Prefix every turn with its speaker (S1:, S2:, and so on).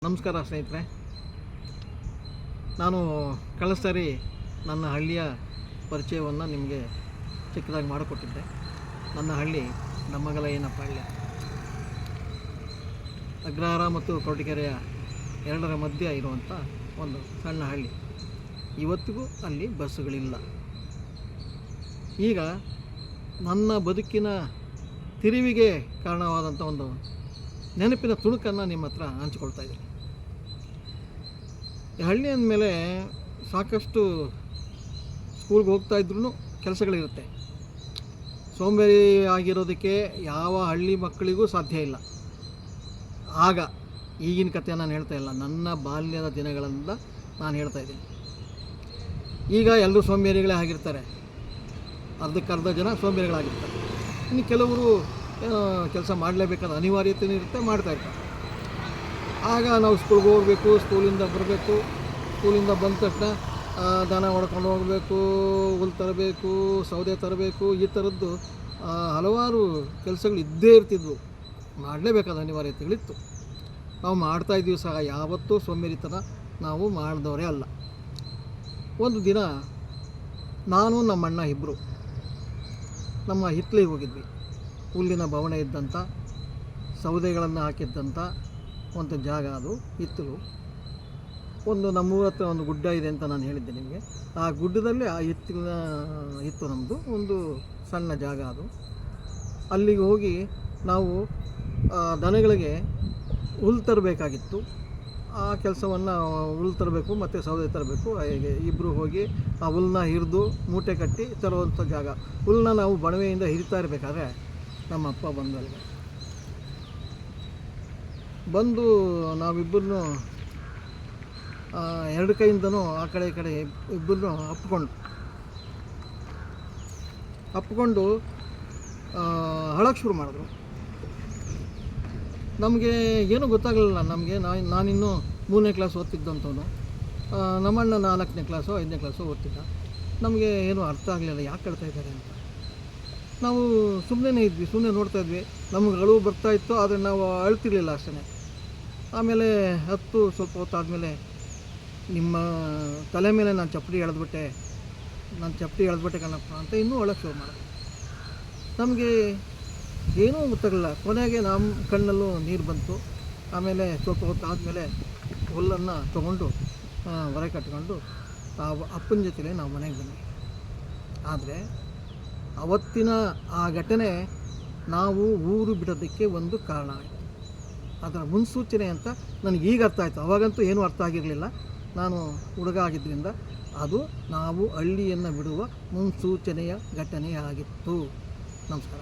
S1: ನಮಸ್ಕಾರ ಸ್ನೇಹಿತರೆ. ನಾನು ಕಳೆದ ಸಾರಿ ನನ್ನ ಹಳ್ಳಿಯ ಪರಿಚಯವನ್ನು ನಿಮಗೆ ಚಿಕ್ಕದಾಗಿ ಮಾಡಿಕೊಟ್ಟಿದ್ದೆ. ನನ್ನ ಹಳ್ಳಿ ನಮ್ಮಗಲಯ್ಯನಪಾಳ್ಯ, ಅಗ್ರಹಾರ ಮತ್ತು ಕೊರಟಗೆರೆಯ ಎರಡರ ಮಧ್ಯೆ ಇರುವಂಥ ಒಂದು ಸಣ್ಣ ಹಳ್ಳಿ. ಇವತ್ತಿಗೂ ಅಲ್ಲಿ ಬಸ್ಸುಗಳಿಲ್ಲ. ಈಗ ನನ್ನ ಬದುಕಿನ ತಿರುವಿಗೆ ಕಾರಣವಾದಂಥ ಒಂದು ನೆನಪಿನ ತುಣುಕನ್ನು ನಿಮ್ಮ ಹತ್ರ ಹಂಚಿಕೊಳ್ತಾ ಇದ್ದೀನಿ. ಈ ಹಳ್ಳಿ ಅಂದಮೇಲೆ ಸಾಕಷ್ಟು ಸ್ಕೂಲ್ಗೆ ಹೋಗ್ತಾಯಿದ್ರೂ ಕೆಲಸಗಳಿರುತ್ತೆ. ಸೋಂಬೇರಿ ಆಗಿರೋದಕ್ಕೆ ಯಾವ ಹಳ್ಳಿ ಮಕ್ಕಳಿಗೂ ಸಾಧ್ಯ ಇಲ್ಲ. ಆಗ ಈಗಿನ ಕಥೆ ನಾನು ಹೇಳ್ತಾ ಇಲ್ಲ, ನನ್ನ ಬಾಲ್ಯದ ದಿನಗಳಿಂದ ನಾನು ಹೇಳ್ತಾ ಇದ್ದೀನಿ. ಈಗ ಎಲ್ಲರೂ ಸೋಂಬೇರಿಗಳೇ ಆಗಿರ್ತಾರೆ, ಅರ್ಧಕ್ಕರ್ಧ ಜನ ಸೋಂಬೇರಿಗಳಾಗಿರ್ತಾರೆ. ಇನ್ನು ಕೆಲವರು ಕೆಲಸ ಮಾಡಲೇಬೇಕಾದ ಅನಿವಾರ್ಯತೆ ಇರುತ್ತೆ, ಮಾಡ್ತಾಯಿರ್ತಾರೆ. ಆಗ ನಾವು ಸ್ಕೂಲ್ಗೆ ಹೋಗಬೇಕು, ಸ್ಕೂಲಿಂದ ಬರಬೇಕು, ಸ್ಕೂಲಿಂದ ಬಂದ ತಕ್ಷಣ ದನ ಹೊಡ್ಕೊಂಡು ಹೋಗಬೇಕು, ಹುಲ್ಲು ತರಬೇಕು, ಸೌದೆ ತರಬೇಕು, ಈ ಥರದ್ದು ಹಲವಾರು ಕೆಲಸಗಳು ಇದ್ದೇ ಇರ್ತಿದ್ವು. ಮಾಡಲೇಬೇಕಾದ ಅನಿವಾರ್ಯತೆಗಳಿತ್ತು. ನಾವು ಮಾಡ್ತಾಯಿದ್ದೀವಿ ಸಹ, ಯಾವತ್ತೂ ಸೋಂಬೇರಿತನ ನಾವು ಮಾಡಿದವರೇ ಅಲ್ಲ. ಒಂದು ದಿನ ನಾನು ನಮ್ಮಣ್ಣ ಇಬ್ಬರು ನಮ್ಮ ಹಿತ್ತಲಿಗೆ ಹೋಗಿದ್ವಿ. ಹುಲ್ಲಿನ ಬವಣೆ ಇದ್ದಂಥ, ಸೌದೆಗಳನ್ನು ಹಾಕಿದ್ದಂಥ ಒಂದು ಜಾಗ ಅದು ಹಿತ್ತಲು. ಒಂದು ನಮ್ಮೂರ ಹತ್ರ ಒಂದು ಗುಡ್ಡ ಇದೆ ಅಂತ ನಾನು ಹೇಳಿದ್ದೆ ನಿಮಗೆ. ಆ ಗುಡ್ಡದಲ್ಲಿ ಆ ಇತ್ತು ನಮ್ಮದು ಒಂದು ಸಣ್ಣ ಜಾಗ ಅದು. ಅಲ್ಲಿಗೆ ಹೋಗಿ ನಾವು ದನಗಳಿಗೆ ಹುಲ್ಲು ತರಬೇಕಾಗಿತ್ತು. ಆ ಕೆಲಸವನ್ನು ಹುಲ್ಲು ತರಬೇಕು ಮತ್ತು ಸೌದೆ ತರಬೇಕು. ಹಾಗೆ ಇಬ್ಬರು ಹೋಗಿ ಆ ಹುಲ್ಲನ್ನ ಹಿರಿದು ಮೂಟೆ ಕಟ್ಟಿ ತರುವಂಥ ಜಾಗ. ಹುಲ್ಲನ್ನ ನಾವು ಬಣವೆಯಿಂದ ಹಿರಿತಾ ಇರಬೇಕಾದ್ರೆ ನಮ್ಮ ಅಪ್ಪ ಬಂದು ನಾವಿಬ್ಬರನ್ನು ಎರಡು ಕೈಯಿಂದನೂ ಆ ಕಡೆ ಈ ಕಡೆ ಇಬ್ಬರನ್ನು ಅಪ್ಕೊಂಡು ಅಳಕ್ಕೆ ಶುರು ಮಾಡಿದ್ರು. ನಮಗೆ ಏನೂ ಗೊತ್ತಾಗಲಿಲ್ಲ. ನಮಗೆ ನಾನಿನ್ನೂ 3ನೇ ಕ್ಲಾಸ್ ಓದ್ತಿದ್ದಂಥವನು, ನಮ್ಮಣ್ಣ 4ನೇ ಕ್ಲಾಸೋ 5ನೇ ಕ್ಲಾಸೋ ಓದ್ತಿದ್ದ. ನಮಗೆ ಏನೂ ಅರ್ಥ ಆಗಲಿಲ್ಲ, ಯಾಕೆ ಕಳ್ತಾ ಇದ್ದಾರೆ ಅಂತ. ನಾವು ಸುಮ್ಮನೆ ಇದ್ವಿ, ಸುಮ್ಮನೆ ನೋಡ್ತಾಯಿದ್ವಿ. ನಮಗೆ ಅಳುವು ಬರ್ತಾಯಿತ್ತು, ಆದರೆ ನಾವು ಅಳ್ತಿರ್ಲಿಲ್ಲ ಅಷ್ಟೇ. ಆಮೇಲೆ ಸ್ವಲ್ಪ ಹೊತ್ತಾದಮೇಲೆ ನಿಮ್ಮ ತಲೆ ಮೇಲೆ ನಾನು ಚಪ್ಪಡಿ ಎಳೆದ್ಬಿಟ್ಟೆ ಕಣಪ್ಪ ಅಂತ ಇನ್ನೂ ಅಳಕ್ಕೆ ಶುರು ಮಾಡಿದೆ. ನಮಗೆ ಏನೂ ಗೊತ್ತಾಗಲಿಲ್ಲ. ಕೊನೆಗೆ ನಮ್ಮ ಕಣ್ಣಲ್ಲೂ ನೀರು ಬಂತು. ಆಮೇಲೆ ಸ್ವಲ್ಪ ಹೊತ್ತಾದಮೇಲೆ ಹುಲ್ಲನ್ನು ತೊಗೊಂಡು ಹೊರ ಕಟ್ಕೊಂಡು ಅಪ್ಪನ ಜೊತೆಲೇ ನಾವು ಮನೆಗೆ ಬಂದ್ವಿ. ಆದರೆ ಅವತ್ತಿನ ಆ ಘಟನೆ ನಾವು ಊರು ಬಿಡೋದಕ್ಕೆ ಒಂದು ಕಾರಣ ಆಯಿತು. ಅದರ ಮುನ್ಸೂಚನೆ ಅಂತ ನನಗೀಗ ಅರ್ಥ ಆಯಿತು. ಅವಾಗಂತೂ ಏನೂ ಅರ್ಥ ಆಗಿರಲಿಲ್ಲ, ನಾನು ಹುಡುಗ ಆಗಿದ್ದರಿಂದ. ಅದು ನಾವು ಹಳ್ಳಿಯನ್ನು ಬಿಡುವ ಮುನ್ಸೂಚನೆಯ ಘಟನೆಯಾಗಿತ್ತು. ನಮಸ್ಕಾರ.